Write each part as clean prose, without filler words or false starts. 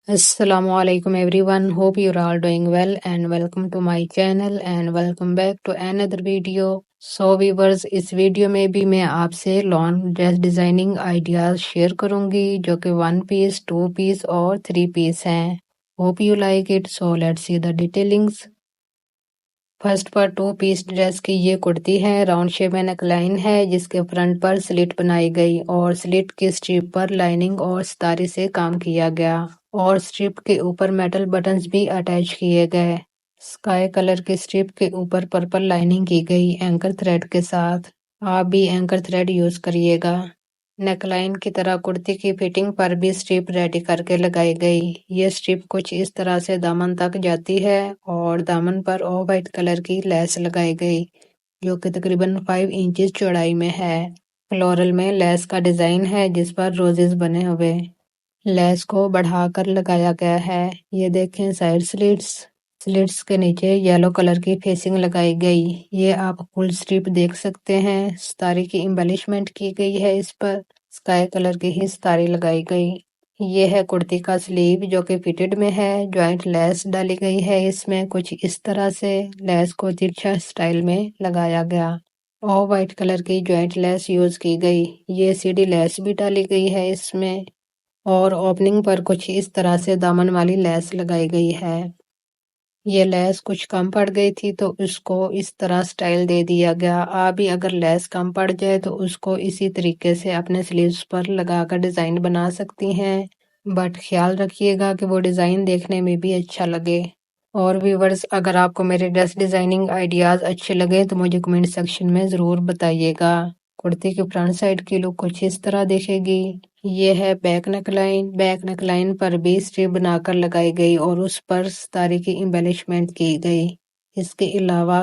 Assalamualaikum everyone. Hope you're all doing well and welcome to my channel and welcome back to another video. So viewers, इस video में भी मैं आपसे lawn dress designing ideas share करूंगी जो कि 1 piece, 2 piece और 3 piece हैं. Hope you like it. So let's see the detailings. First पर 2 पीस ड्रेस की ये कुर्ती है. राउंड शेप में नेकलाइन है जिसके फ्रंट पर स्लिट बनाई गई और स्लिट की स्ट्रिप पर लाइनिंग और सितारे से काम किया गया और स्ट्रिप के ऊपर मेटल बटन्स भी अटैच किए गए. स्काई कलर की स्ट्रिप के ऊपर पर्पल लाइनिंग की गई एंकर थ्रेड के साथ. आप भी एंकर थ्रेड यूज करिएगा. नेकलाइन की तरह कुर्ती की फिटिंग पर भी स्ट्रिप रेडी करके लगाई गई. ये स्ट्रिप कुछ इस तरह से दामन तक जाती है और दामन पर ऑफ वाइट कलर की लेस लगाई गई जो कि तकरीबन 5 इंचेस चौड़ाई में है. फ्लोरल में लेस का डिजाइन है जिस पर रोजेस बने हुए. लेस को बढ़ाकर लगाया गया है. ये देखें साइड स्लिट्स. स्लिट्स के नीचे येलो कलर की फेसिंग लगाई गई. ये आप फुल स्ट्रिप देख सकते हैं. सितारे की एम्बेलिशमेंट की गई है. इस पर स्काई कलर की ही सितारे लगाई गई. ये है कुर्ती का स्लीव जो कि फिटेड में है. ज्वाइंट लेस डाली गई है. इसमें कुछ इस तरह से लेस को तिरछा स्टाइल में लगाया गया. ऑफ वाइट कलर की ज्वाइंट लेस यूज की गई. ये सीढ़ी लेस भी डाली गई है इसमें और ओपनिंग पर कुछ इस तरह से दामन वाली लेस लगाई गई है. ये लेस कुछ कम पड़ गई थी तो उसको इस तरह स्टाइल दे दिया गया. आप भी अगर लेस कम पड़ जाए तो उसको इसी तरीके से अपने स्लीव्स पर लगाकर डिजाइन बना सकती हैं. बट ख्याल रखिएगा कि वो डिजाइन देखने में भी अच्छा लगे. और व्यूवर्स, अगर आपको मेरे ड्रेस डिजाइनिंग आइडियाज अच्छे लगे तो मुझे कमेंट सेक्शन में जरूर बताइएगा. कुर्ती की फ्रंट साइड की लुक कुछ इस तरह दिखेगी. ये है बैक नेकलाइन. बैक नेकलाइन पर भी स्ट्रिप बनाकर लगाई गई और उस पर सितारे की एम्बेलिशमेंट की गई. इसके अलावा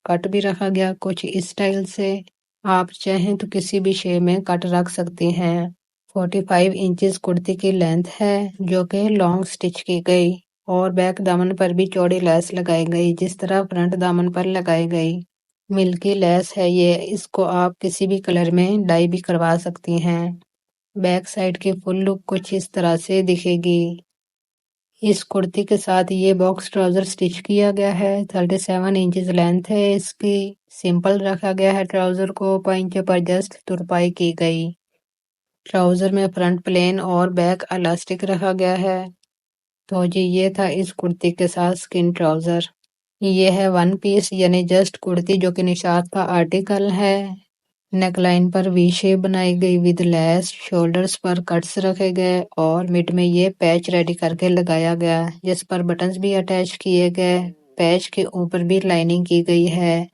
कट भी रखा गया कुछ इस स्टाइल से. आप चाहें तो किसी भी शेप में कट रख सकते हैं. 45 इंचेस कुर्ती की लेंथ है जो कि लॉन्ग स्टिच की गई और बैक दामन पर भी चौड़ी लेस लगाई गई जिस तरह फ्रंट दामन पर लगाई गई. मिल्की लेस है ये. इसको आप किसी भी कलर में डाई भी करवा सकती हैं. बैक साइड की फुल लुक कुछ इस तरह से दिखेगी. इस कुर्ती के साथ ये बॉक्स ट्राउजर स्टिच किया गया है. 37 इंचेस लेंथ है इसकी. सिंपल रखा गया है ट्राउजर को. पंचे पर जस्ट तुरपाई की गई. ट्राउजर में फ्रंट प्लेन और बैक इलास्टिक रखा गया है. तो जी ये था इस कुर्ती के साथ स्किन ट्राउजर. ये है 1 पीस यानी जस्ट कुर्ती जो कि निशात का आर्टिकल है. नेकलाइन पर वी शेप बनाई गई विद लेस. शोल्डर्स पर कट्स रखे गए और मिड में ये पैच रेडी करके लगाया गया जिस पर बटन्स भी अटैच किए गए. पैच के ऊपर भी लाइनिंग की गई है.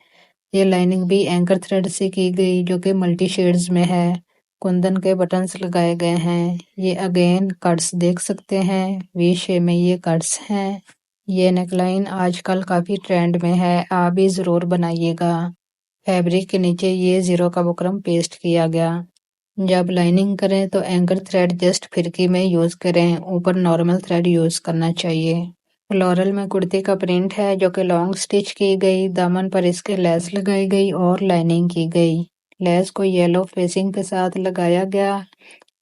ये लाइनिंग भी एंकर थ्रेड से की गई जो कि मल्टी शेड्स में है. कुंदन के बटन्स लगाए गए हैं. ये अगेन कट्स देख सकते हैं. वी शेप में ये कट्स हैं. ये नेकलाइन आजकल काफी ट्रेंड में है. आप भी जरूर बनाइएगा. फैब्रिक के नीचे ये जीरो का बुकरम पेस्ट किया गया. जब लाइनिंग करें तो एंकर थ्रेड जस्ट फिरकी में यूज करें. ऊपर नॉर्मल थ्रेड यूज करना चाहिए. फ्लोरल में कुर्ती का प्रिंट है जो कि लॉन्ग स्टिच की गई. दामन पर इसके लेस लगाई गई और लाइनिंग की गई. लेस को येलो फेसिंग के साथ लगाया गया.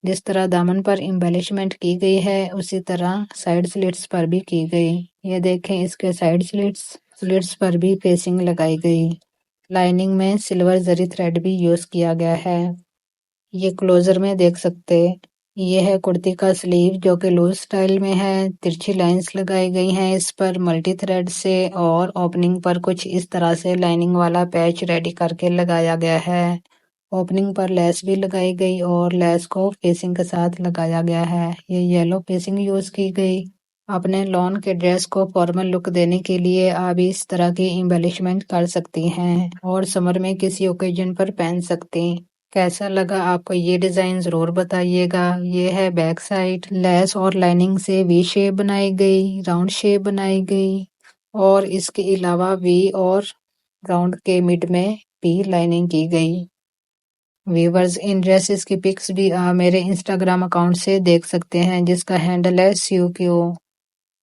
जिस तरह दामन पर एम्बेलिशमेंट की गई है उसी तरह साइड स्लिट्स पर भी की गई. ये देखें इसके साइड स्लिट्स. स्लिट्स पर भी फेसिंग लगाई गई. लाइनिंग में सिल्वर जरी थ्रेड भी यूज किया गया है. ये क्लोजर में देख सकते. ये है कुर्ती का स्लीव जो कि लूज स्टाइल में है. तिरछी लाइंस लगाई गई हैं इस पर मल्टी थ्रेड से और ओपनिंग पर कुछ इस तरह से लाइनिंग वाला पैच रेडी करके लगाया गया है. ओपनिंग पर लेस भी लगाई गई और लेस को फेसिंग के साथ लगाया गया है. ये येलो फेसिंग यूज की गई. अपने लॉन के ड्रेस को फॉर्मल लुक देने के लिए आप इस तरह की एम्बेलिशमेंट कर सकती हैं और समर में किसी ओकेजन पर पहन सकती. कैसा लगा आपको ये डिजाइन जरूर बताइएगा. ये है बैक साइड. लेस और लाइनिंग से वी शेप बनाई गई, राउंड शेप बनाई गई और इसके अलावा वी और राउंड के मिड में भी लाइनिंग की गई. व्यूवर्स, इन ड्रेसेस की पिक्स भी आप मेरे इंस्टाग्राम अकाउंट से देख सकते हैं जिसका हैंडल है CUQ.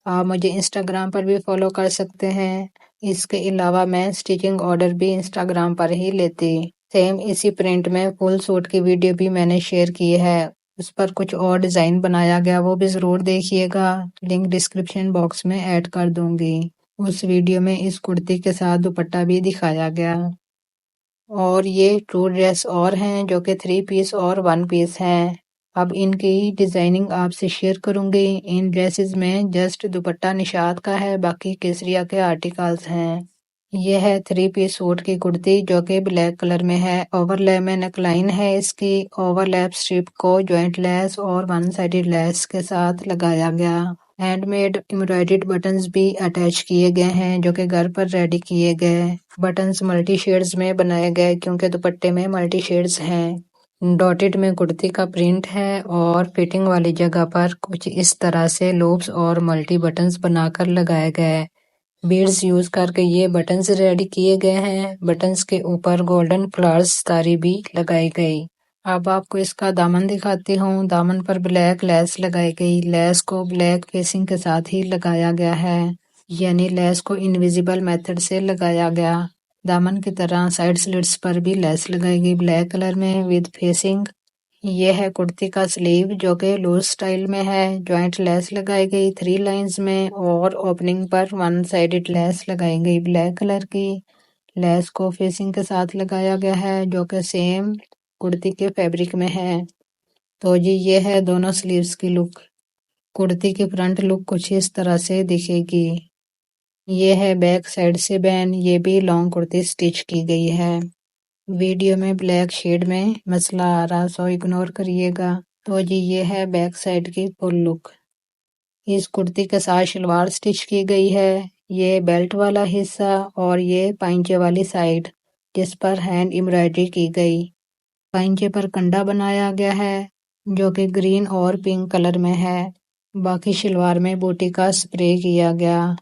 आप मुझे इंस्टाग्राम पर भी फॉलो कर सकते हैं. इसके अलावा मैं स्टिचिंग ऑर्डर भी इंस्टाग्राम पर ही लेती. सेम इसी प्रिंट में फुल सूट की वीडियो भी मैंने शेयर की है. उस पर कुछ और डिजाइन बनाया गया, वो भी जरूर देखिएगा। लिंक डिस्क्रिप्शन बॉक्स में ऐड कर दूंगी। उस वीडियो में इस कुर्ती के साथ दुपट्टा भी दिखाया गया। और ये टू ड्रेस और हैं जो कि 3 पीस और 1 पीस हैं। अब इनकी डिजाइनिंग आपसे शेयर करूंगी। इन ड्रेसेस में जस्ट दुपट्टा निशात का है, बाकी केसरिया के आर्टिकल्स हैं। यह है 3 पीस सूट की कुर्ती जो कि ब्लैक कलर में है। ओवरलैप में नेकलाइन है इसकी। ओवरलैप स्ट्रिप को जॉइंट लेस और वन साइडेड लेस के साथ लगाया गया। हैंडमेड एम्ब्रॉयडर्ड बटन्स भी अटैच किए गए हैं जो कि घर पर रेडी किए गए। बटन्स मल्टी शेड्स में बनाए गए क्योंकि दुपट्टे में मल्टी शेड्स हैं। डॉटेड में कुर्ती का प्रिंट है और फिटिंग वाली जगह पर कुछ इस तरह से लूप्स और मल्टी बटन्स बनाकर लगाए गए। बीड्स यूज करके ये बटन्स रेडी किए गए हैं। बटन्स के ऊपर गोल्डन फ्लावर्स तारी भी लगाई गई। अब आपको इसका दामन दिखाती हूँ। दामन पर ब्लैक लेस लगाई गई। लेस को ब्लैक फेसिंग के साथ ही लगाया गया है, यानी लेस को इनविजिबल मेथड से लगाया गया। दामन की तरह साइड स्लिट्स पर भी लेस लगाई गई ब्लैक कलर में विद फेसिंग। ये है कुर्ती का स्लीव जो कि लूज स्टाइल में है। जॉइंट लेस लगाई गई 3 लाइंस में और ओपनिंग पर वन साइडेड लेस लगाई गई ब्लैक कलर की। लेस को फेसिंग के साथ लगाया गया है जो कि सेम कुर्ती के फैब्रिक में है। तो जी ये है दोनों स्लीव्स की लुक। कुर्ती की फ्रंट लुक कुछ इस तरह से दिखेगी। ये है बैक साइड से बैन। ये भी लॉन्ग कुर्ती स्टिच की गई है। वीडियो में ब्लैक शेड में मसला आ रहा, सो इग्नोर करिएगा। तो जी ये है बैक साइड की फुल लुक। इस कुर्ती के साथ शलवार स्टिच की गई है। ये बेल्ट वाला हिस्सा और ये पाइंचे वाली साइड जिस पर हैंड एम्ब्रॉयडरी की गई। पाइंचे पर कंडा बनाया गया है जो कि ग्रीन और पिंक कलर में है। बाकी शलवार में बूटी का स्प्रे किया गया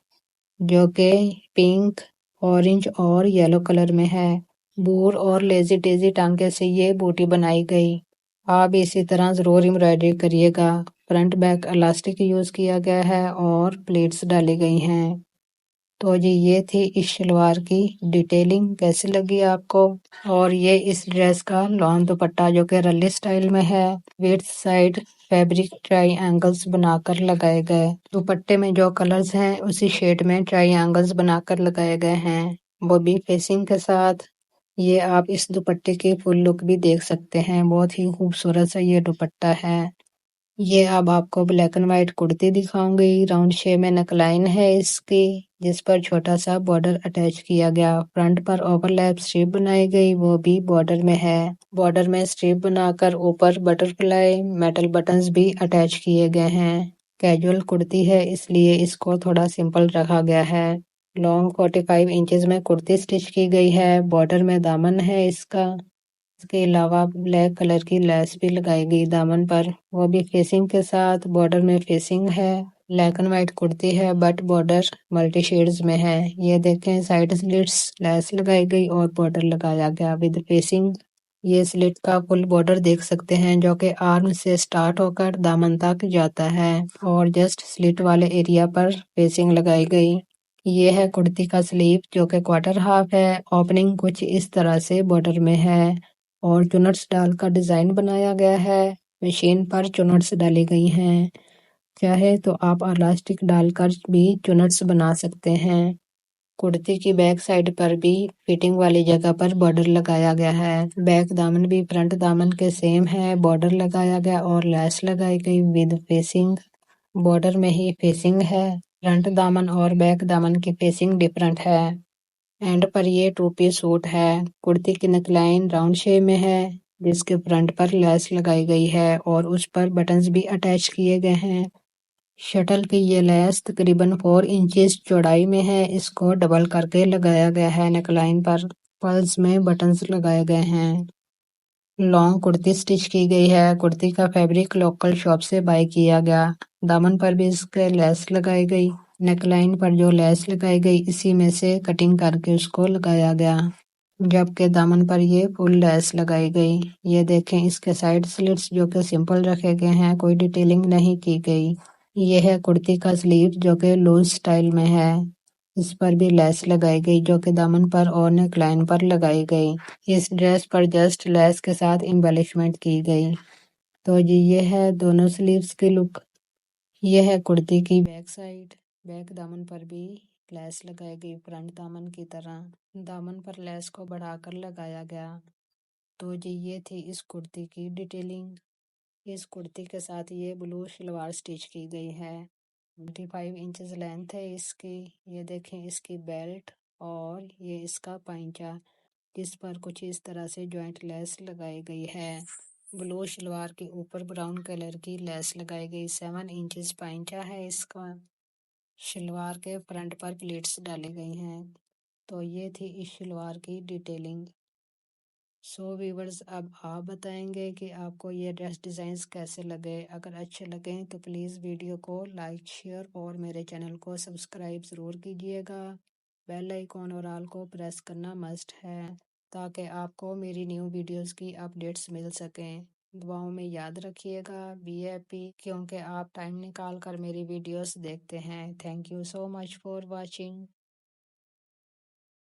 जो कि पिंक, ऑरेंज और येलो कलर में है। बूर और लेजी डेजी टांके से ये बूटी बनाई गई। आप इसी तरह ज़रूर एम्ब्रॉयडरी करिएगा। फ्रंट बैक इलास्टिक यूज़ किया गया है और प्लेट्स डाली गई हैं। तो जी ये थी इस शलवार की डिटेलिंग। कैसी लगी आपको? और ये इस ड्रेस का लॉन्ग दुपट्टा जो कि रल्ली स्टाइल में है। विड्थ साइड फैब्रिक ट्रायंगल्स बनाकर लगाए गए। दुपट्टे में जो कलर्स हैं उसी शेड में ट्रायंगल्स बनाकर लगाए गए हैं, वो भी फेसिंग के साथ। ये आप इस दुपट्टे की फुल लुक भी देख सकते हैं। बहुत ही खूबसूरत सा ये दुपट्टा है। ये अब आपको ब्लैक एंड व्हाइट कुर्ती दिखाऊंगी। राउंड शेप में नेकलाइन है इसकी जिस पर छोटा सा बॉर्डर अटैच किया गया। फ्रंट पर ओवरलैप स्ट्रिप बनाई गई, वो भी बॉर्डर में है। बॉर्डर में स्ट्रिप बनाकर ऊपर बटरफ्लाई मेटल बटन्स भी अटैच किए गए हैं। कैजुअल कुर्ती है इसलिए इसको थोड़ा सिंपल रखा गया है। लॉन्ग 45 इंचेस में कुर्ती स्टिच की गई है। बॉर्डर में दामन है इसका। इसके अलावा ब्लैक कलर की लेस भी लगाई गई दामन पर, वो भी फेसिंग के साथ। बॉर्डर में फेसिंग है। ब्लैक एंड व्हाइट कुर्ती है बट बॉर्डर मल्टी शेड्स में है। ये देखें साइड स्लिट्स लेस लगाई गई और बॉर्डर लगाया गया विद फेसिंग। ये स्लिट का फुल बॉर्डर देख सकते हैं जो कि आर्म से स्टार्ट होकर दामन तक जाता है और जस्ट स्लिट वाले एरिया पर फेसिंग लगाई गई। ये है कुर्ती का स्लीव जो कि क्वार्टर हाफ है। ओपनिंग कुछ इस तरह से बॉर्डर में है और चुनट्स डालकर डिजाइन बनाया गया है। मशीन पर चुनट्स डाली गई हैं। चाहे तो आप इलास्टिक डालकर भी चुनट्स बना सकते हैं। कुर्ती की बैक साइड पर भी फिटिंग वाली जगह पर बॉर्डर लगाया गया है। बैक दामन भी फ्रंट दामन के सेम है। बॉर्डर लगाया गया और लेस लगाई गई विद फेसिंग। बॉर्डर में ही फेसिंग है। फ्रंट दामन और बैक दामन की फेसिंग डिफरेंट है। एंड पर ये 2 पीस सूट है। कुर्ती की नेकलाइन राउंड शेप में है जिसके फ्रंट पर लेस लगाई गई है और उस पर बटन्स भी अटैच किए गए हैं। शटल की ये लेस तकरीबन 4 इंचेस चौड़ाई में है। इसको डबल करके लगाया गया है नेकलाइन पर। पल्स में बटन्स लगाए गए हैं। लॉन्ग कुर्ती स्टिच की गई है। कुर्ती का फैब्रिक लोकल शॉप से बाय किया गया। दामन पर भी इसके लेस लगाई गई। नेकलाइन पर जो लेस लगाई गई इसी में से कटिंग करके उसको लगाया गया, जबकि दामन पर ये फुल लेस लगाई गई। ये देखें इसके साइड स्लिट्स जो कि सिंपल रखे गए हैं, कोई डिटेलिंग नहीं की गई। ये है कुर्ती का स्लीव जो कि लूज स्टाइल में है। इस पर भी लेस लगाई गई जो कि दामन पर और नेकलाइन पर लगाई गई। इस ड्रेस पर जस्ट लेस के साथ एम्बेलिशमेंट की गई। तो जी ये है दोनों स्लीव्स की लुक। ये है कुर्ती की बैक साइड। बैक दामन पर भी लेस लगाई गई फ्रंट दामन की तरह। दामन पर लेस को बढ़ाकर लगाया गया। तो जी ये थी इस कुर्ती की डिटेलिंग। इस कुर्ती के साथ ये ब्लू शलवार स्टिच की गई है। 25 इंचेस लेंथ है इसकी। ये देखें इसकी बेल्ट और ये इसका पाइंचा, जिस पर कुछ इस तरह से जॉइंट लेस लगाई गई है। ब्लू शलवार के ऊपर ब्राउन कलर की लेस लगाई गई। 7 इंचेस पाइंचा है इसका। शलवार के फ्रंट पर प्लेट्स डाली गई हैं। तो ये थी इस शलवार की डिटेलिंग। सो व्यूवर्स, अब आप बताएंगे कि आपको ये ड्रेस डिज़ाइंस कैसे लगे। अगर अच्छे लगे तो प्लीज़ वीडियो को लाइक शेयर और मेरे चैनल को सब्सक्राइब ज़रूर कीजिएगा। बेल आइकॉन और ऑल को प्रेस करना मस्ट है ताकि आपको मेरी न्यू वीडियोस की अपडेट्स मिल सकें। दुआओं में याद रखिएगा। बी हैप्पी, क्योंकि आप टाइम निकाल कर मेरी वीडियोस देखते हैं। Thank you so much for watching.